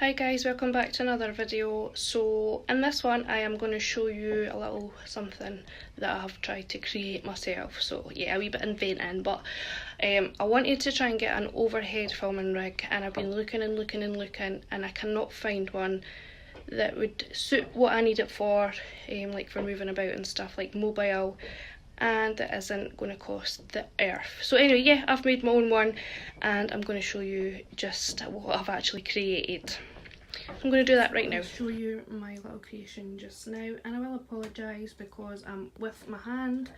Hi guys, welcome back to another video. So in this one I am going to show you a little something that I have tried to create myself. So yeah, a wee bit inventing, but I wanted to try and get an overhead filming rig, and I've been looking and I cannot find one that would suit what I need it for, like for moving about and stuff, like mobile, and it isn't going to cost the earth. So anyway, yeah, I've made my own one and I'm going to show you just what I've actually created. I'm going to do that right now. I'll show you my little creation just now, and I will apologise because I'm with my hand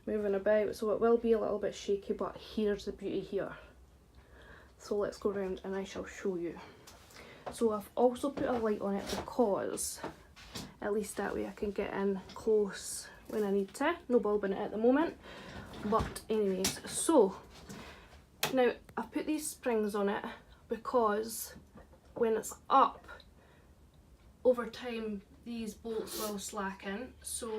moving about, so it will be a little bit shaky, but here's the beauty here. So let's go around and I shall show you. So I've also put a light on it because at least that way I can get in close when I need to. No bulb in it at the moment, but anyways, so now I've put these springs on it because when it's up, over time these bolts will slacken, so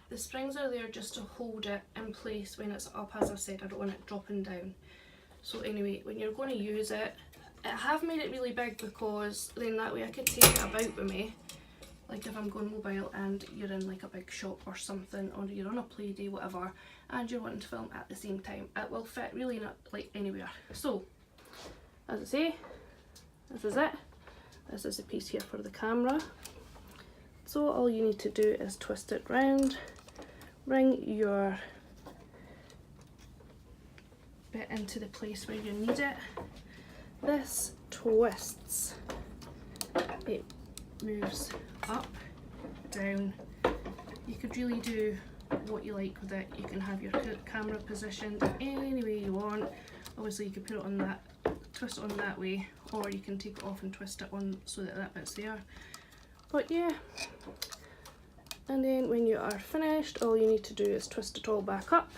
the springs are there just to hold it in place when it's up. As I said, I don't want it dropping down. So anyway, when you're going to use it, I have made it really big because then that way I could take it about with me, like if I'm going mobile and you're in like a big shop or something, or you're on a play day, whatever, and you're wanting to film at the same time, it will fit really not like anywhere. So as I say, this is it. This is a piece here for the camera. So all you need to do is twist it round, bring your bit into the place where you need it. This twists, it moves up, down. You could really do what you like with it. You can have your camera positioned any way you want. Obviously you could put it on that, twist it on that way, or you can take it off and twist it on so that that bit's there. But yeah, and then when you are finished, all you need to do is twist it all back up,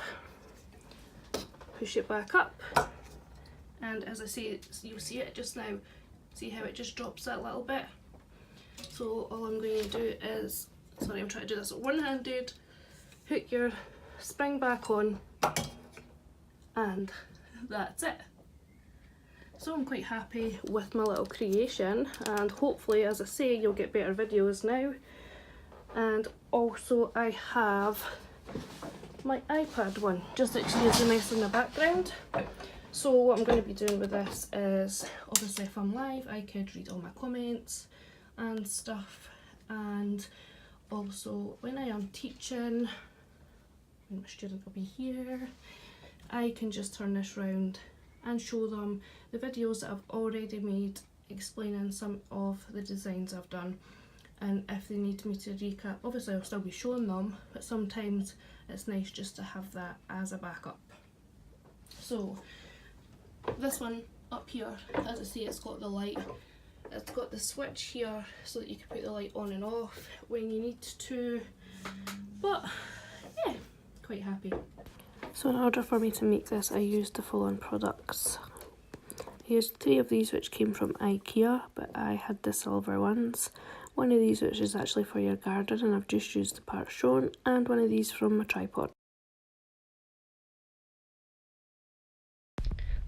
push it back up, and as I say, you'll see it just now, see how it just drops that little bit. So all I'm going to do is, sorry, I'm trying to do this one-handed, hook your spring back on, and that's it. So I'm quite happy with my little creation, and hopefully, as I say, you'll get better videos now. And also I have my iPad one, just excuse the mess in the background. So what I'm going to be doing with this is, obviously if I'm live I could read all my comments and stuff, and also when I am teaching, when my student will be here, I can just turn this round and show them the videos that I've already made explaining some of the designs I've done. And if they need me to recap, obviously I'll still be showing them, but sometimes it's nice just to have that as a backup. So this one up here, as I say, it's got the light. It's got the switch here so that you can put the light on and off when you need to. But yeah, quite happy. So in order for me to make this, I used the full-on products. I used 3 of these which came from IKEA, but I had the silver ones. One of these which is actually for your garden, and I've just used the part shown, and one of these from my tripod.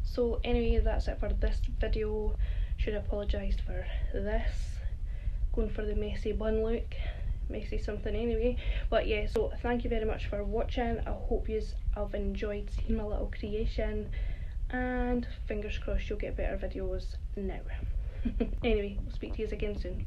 So anyway, that's it for this video. Should apologise for this, going for the messy bun look, messy something anyway. But yeah, so thank you very much for watching. I hope you have enjoyed seeing my little creation, and fingers crossed you'll get better videos now. Anyway, I'll speak to you again soon.